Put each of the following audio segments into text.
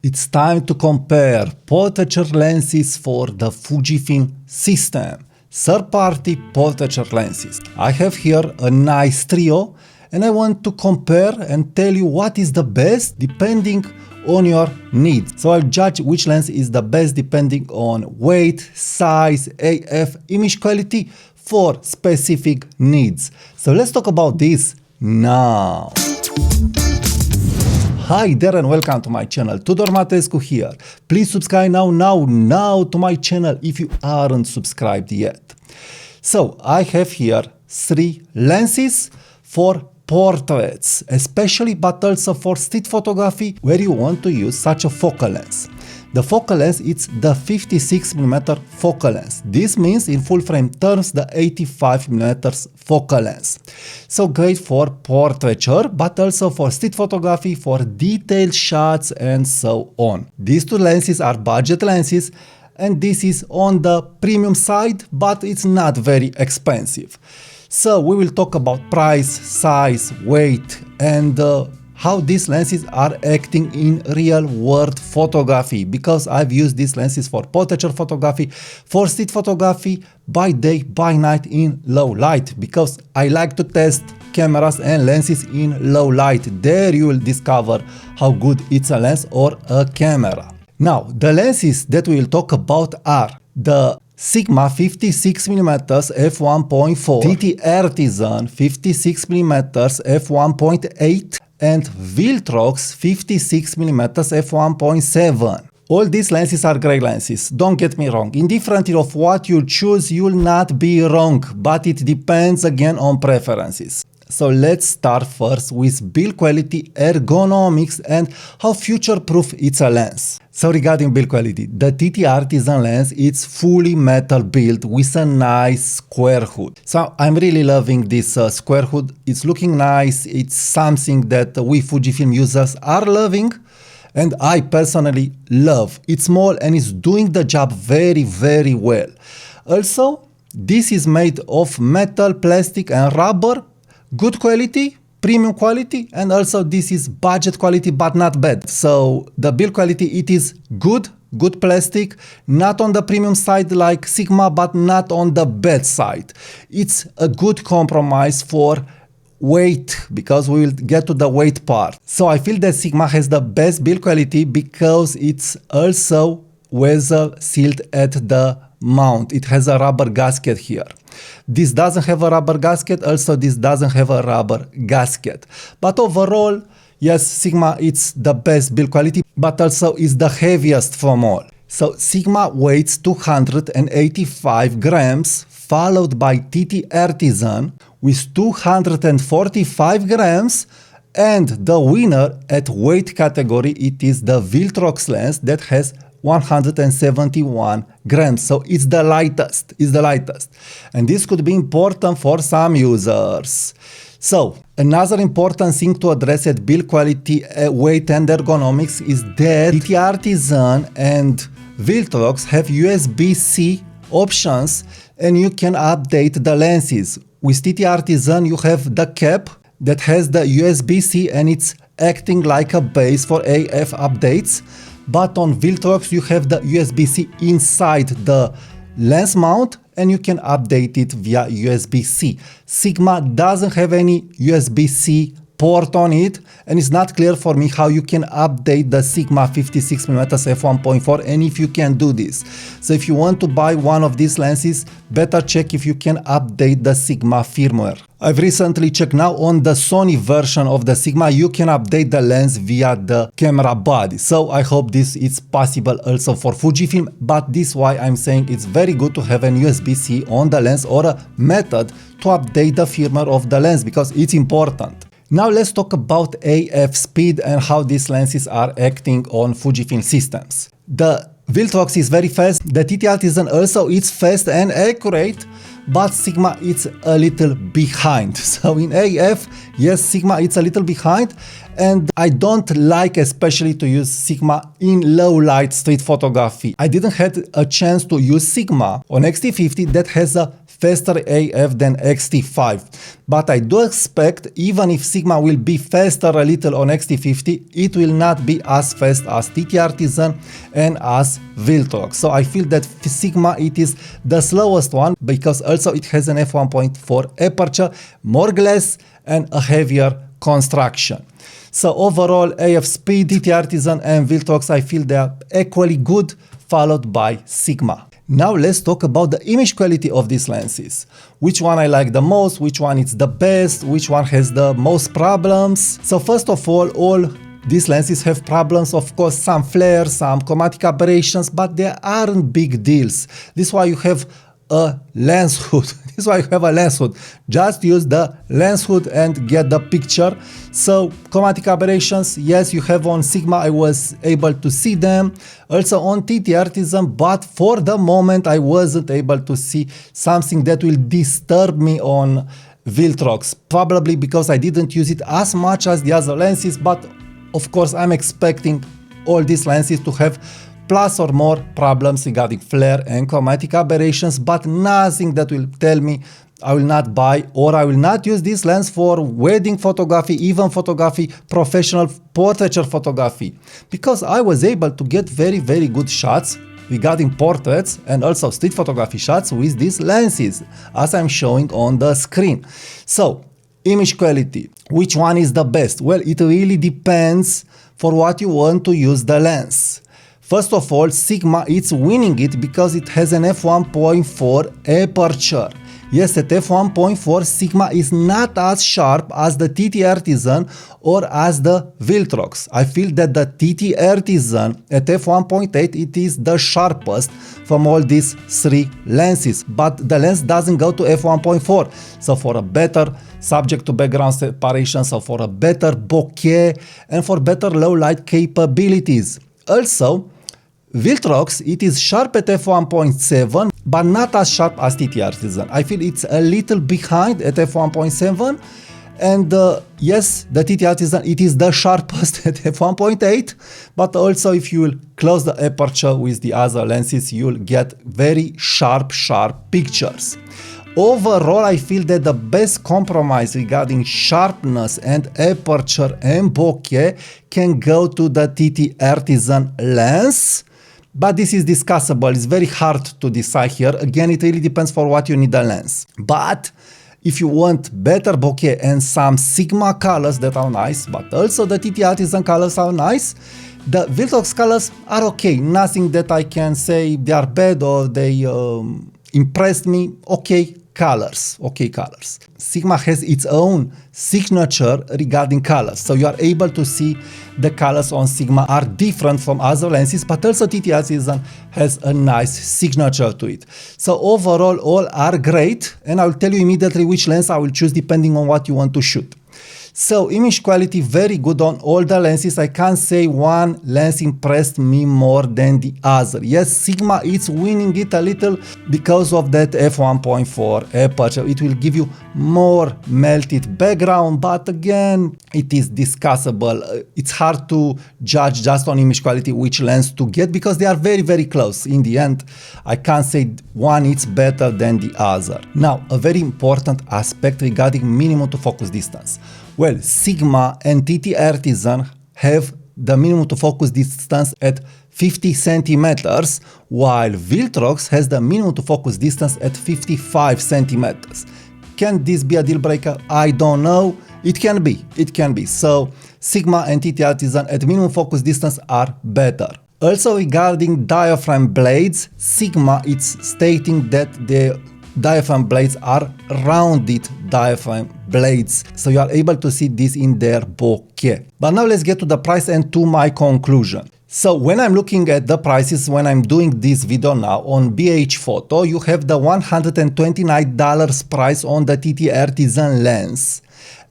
It's time to compare portraiture lenses for the Fujifilm system, third-party portraiture lenses. I have here a nice trio and I want to compare and tell you what is the best depending on your needs. So I'll judge which lens is the best depending on weight, size, AF, image quality for specific needs. So let's talk about this now. Hi there and welcome to my channel. Tudor Matescu here. Please subscribe now to my channel if you aren't subscribed yet. So I have here three lenses for portraits, especially but also for street photography where you want to use such a focal lens. The focal lens is the 56mm focal lens. This means in full frame terms the 85mm focal lens. So great for portraiture but also for street photography, for detailed shots and so on. These two lenses are budget lenses and this is on the premium side but it's not very expensive. So we will talk about price, size, weight and how these lenses are acting in real world photography, because I've used these lenses for portraiture photography, for street photography, by day, by night in low light, because I like to test cameras and lenses in low light. There you will discover how good it's a lens or a camera. Now, the lenses that we will talk about are the Sigma 56mm f1.4, TTArtisan 56mm f1.8 and Viltrox 56mm f1.7. All these lenses are great lenses, don't get me wrong. Indifferent of what you choose, you'll not be wrong, but it depends again on preferences. So let's start first with build quality, ergonomics and how future-proof it's a lens. So regarding build quality, the TTArtisan lens is fully metal built with a nice square hood. So I'm really loving this square hood. It's looking nice. It's something that we Fujifilm users are loving and I personally love. It's small and it's doing the job very, very well. Also, this is made of metal, plastic and rubber. Good quality, premium quality, and also this is budget quality but not bad. So the build quality, it is good plastic, not on the premium side like Sigma but not on the bad side. It's a good compromise for weight, because we will get to the weight part. So I feel that Sigma has the best build quality because it's also weather sealed at the mount. It has a rubber gasket here. This doesn't have a rubber gasket, also this doesn't have a rubber gasket. But overall, yes, Sigma it's the best build quality, but also is the heaviest from all. So Sigma weighs 285 grams, followed by TTArtisan with 245 grams, and the winner at weight category, it is the Viltrox lens that has 171 grams, so it's the lightest, and this could be important for some users. So another important thing to address at build quality, weight and ergonomics is that TTArtisan and Viltrox have USB-C options and you can update the lenses. With TTArtisan you have the cap that has the USB-C and it's acting like a base for AF updates. But on Viltrox you have the USB-C inside the lens mount and you can update it via USB-C. Sigma doesn't have any USB-C port on it and it's not clear for me how you can update the Sigma 56mm f1.4 and if you can do this. So if you want to buy one of these lenses, better check if you can update the Sigma firmware. I've recently checked now on the Sony version of the Sigma, you can update the lens via the camera body. So I hope this is possible also for Fujifilm, but this is why I'm saying it's very good to have an USB-C on the lens or a method to update the firmware of the lens because it's important. Now let's talk about AF speed and how these lenses are acting on Fujifilm systems. The Viltrox is very fast, the TTArtisan also is fast and accurate, but Sigma is a little behind. So in AF, yes, Sigma is a little behind and I don't like especially to use Sigma in low light street photography. I didn't have a chance to use Sigma on X-T50 that has a faster AF than X-T5, but I do expect even if Sigma will be faster a little on X-T50, it will not be as fast as TTArtisan and as Viltrox. So I feel that Sigma it is the slowest one because also it has an f1.4 aperture, more glass and a heavier construction. So overall AF speed, TTArtisan and Viltrox, I feel they are equally good, followed by Sigma. Now let's talk about the image quality of these lenses. Which one I like the most, which one is the best, which one has the most problems. So first of all these lenses have problems, of course, some flares, some chromatic aberrations, but they aren't big deals. This is why you have a lens hood. This is why you have a lens hood. Just use the lens hood and get the picture. So chromatic aberrations, yes, you have on Sigma, I was able to see them. Also on TTArtisan, but for the moment I wasn't able to see something that will disturb me on Viltrox. Probably because I didn't use it as much as the other lenses, but of course I'm expecting all these lenses to have plus or more problems regarding flare and chromatic aberrations, but nothing that will tell me I will not buy or I will not use this lens for wedding photography, even photography, professional portraiture photography, because I was able to get very good shots regarding portraits and also street photography shots with these lenses, as I'm showing on the screen. So image quality, which one is the best? Well, it really depends for what you want to use the lens. First of all, Sigma it's winning it because it has an f1.4 aperture. Yes, at f1.4 Sigma is not as sharp as the TTArtisan or as the Viltrox. I feel that the TTArtisan at f1.8 it is the sharpest from all these three lenses, but the lens doesn't go to f1.4. So for a better subject to background separation, so for a better bokeh and for better low light capabilities. Also, Viltrox, it is sharp at f1.7, but not as sharp as TTArtisan. I feel it's a little behind at f1.7, and yes, the TTArtisan, it is the sharpest at f1.8, but also if you will close the aperture with the other lenses, you'll get very sharp pictures. Overall, I feel that the best compromise regarding sharpness and aperture and bokeh can go to the TTArtisan lens, but this is discussable. It's very hard to decide here. Again, it really depends for what you need the lens. But if you want better bokeh and some Sigma colors that are nice, but also the TTArtisan colors are nice, the Viltrox colors are okay. Nothing that I can say they are bad or they impressed me. Okay colors. Sigma has its own signature regarding colors, so you are able to see the colors on Sigma are different from other lenses, but also TTArtisan has a nice signature to it. So overall, all are great, and I will tell you immediately which lens I will choose depending on what you want to shoot. So image quality very good on all the lenses. I can't say one lens impressed me more than the other. Yes, Sigma is winning it a little because of that f1.4 aperture. It will give you more melted background, but again, it is discussable. It's hard to judge just on image quality which lens to get because they are very close. In the end, I can't say one is better than the other. Now, a very important aspect regarding minimum to focus distance. Well, Sigma and TTArtisan have the minimum to focus distance at 50 centimeters, while Viltrox has the minimum to focus distance at 55 centimeters. Can this be a deal breaker? I don't know. It can be. So Sigma and TTArtisan at minimum focus distance are better. Also regarding diaphragm blades, Sigma is stating that the diaphragm blades are rounded diaphragm blades, so you are able to see this in their bokeh. But now let's get to the price and to my conclusion. So when I'm looking at the prices, when I'm doing this video now on BH Photo, you have the $129 price on the TTArtisan lens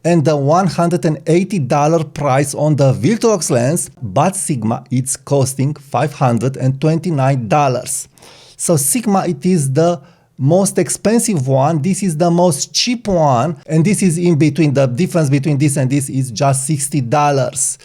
and the $180 price on the Viltrox lens, but Sigma it's costing $529. So Sigma it is the most expensive one, this is the most cheap one, and this is in between. The difference between this and this is just $60.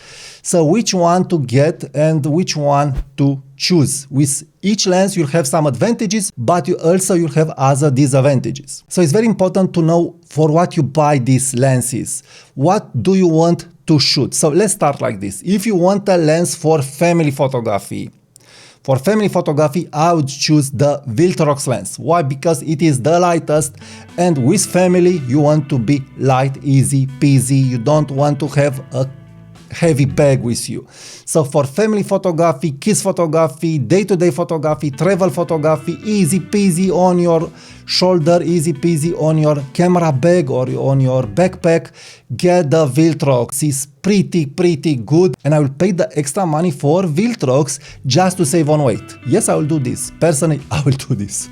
So which one to get and which one to choose? With each lens you'll have some advantages, but you'll have other disadvantages. So it's very important to know for what you buy these lenses. What do you want to shoot? So let's start like this. If you want a lens for family photography, I would choose the Viltrox lens. Why? Because it is the lightest, and with family you want to be light, easy peasy. You don't want to have a heavy bag with you. So for family photography, kids photography, day-to-day photography, travel photography, easy peasy on your shoulder, easy peasy on your camera bag or on your backpack, get the Viltrox. It's pretty good, and I will pay the extra money for Viltrox just to save on weight. Yes, I will do this. Personally, I will do this.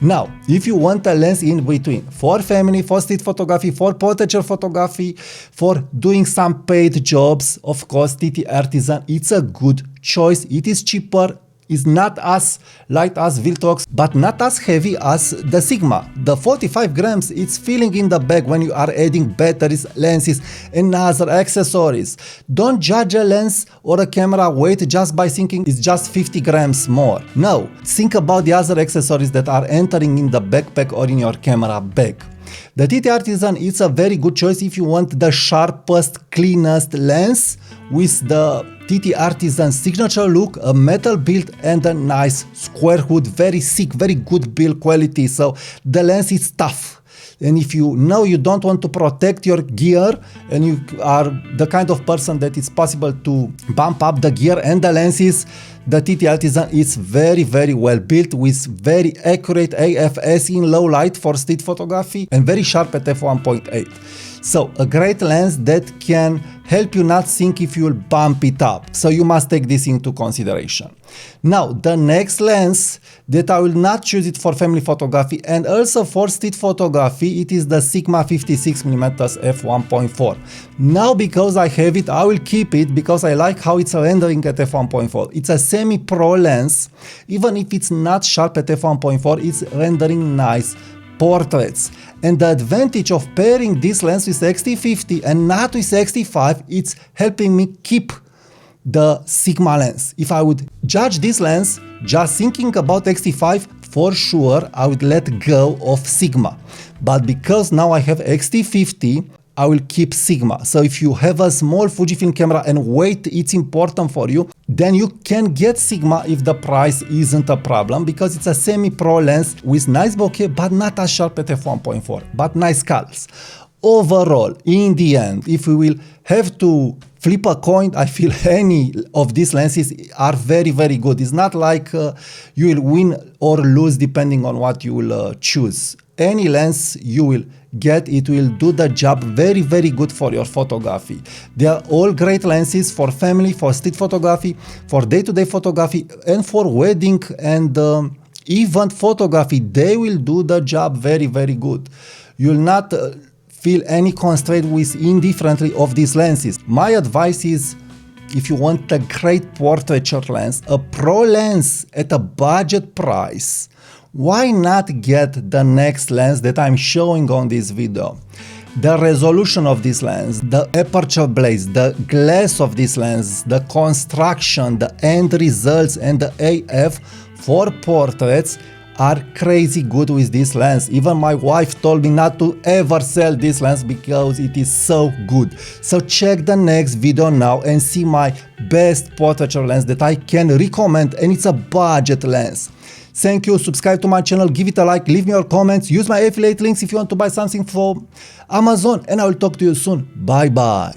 Now, if you want a lens in between for family, for street photography, for portraiture photography, for doing some paid jobs, of course, TTArtisan, it's a good choice. It is cheaper. Is not as light as Viltrox, but not as heavy as the Sigma. The 45 grams, it's filling in the bag when you are adding batteries, lenses, and other accessories. Don't judge a lens or a camera weight just by thinking it's just 50 grams more. No, think about the other accessories that are entering in the backpack or in your camera bag. The TTArtisan is a very good choice if you want the sharpest, cleanest lens with the TTArtisan signature look, a metal build and a nice square hood, very thick, very good build quality. So the lens is tough. And if you know you don't want to protect your gear and you are the kind of person that it's possible to bump up the gear and the lenses, the TTArtisan is very well built with very accurate AFS in low light for street photography and very sharp at f1.8. So a great lens that can help you not think if you will bump it up. So you must take this into consideration. Now, the next lens that I will not choose it for family photography and also for street photography, it is the Sigma 56mm f1.4. Now, because I have it, I will keep it because I like how it's rendering at f1.4. It's a semi-pro lens. Even if it's not sharp at f1.4, it's rendering nice portraits. And the advantage of pairing this lens with X-T50 and not with X-T5, it's helping me keep the Sigma lens. If I would judge this lens just thinking about X-T5, for sure I would let go of Sigma. But because now I have X-T50, I will keep Sigma. So if you have a small Fujifilm camera and weight it's important for you, then you can get Sigma if the price isn't a problem, because it's a semi-pro lens with nice bokeh but not as sharp at f1.4, but nice colors. Overall, in the end, if we will have to flip a coin, I feel any of these lenses are very good. It's not like you will win or lose depending on what you will choose. Any lens you will get, it will do the job very good for your photography. They are all great lenses for family, for street photography, for day-to-day photography, and for wedding and event photography. They will do the job very good. You will not feel any constraint with indifferently of these lenses. My advice is, if you want a great portraiture lens, a pro lens at a budget price, why not get the next lens that I'm showing on this video? The resolution of this lens, the aperture blaze, the glass of this lens, the construction, the end results, and the AF for portraits are crazy good with this lens. Even my wife told me not to ever sell this lens because it is so good. So check the next video now and see my best portraiture lens that I can recommend, and it's a budget lens. Thank you, subscribe to my channel, give it a like, leave me your comments, use my affiliate links if you want to buy something from Amazon, and I will talk to you soon. Bye bye.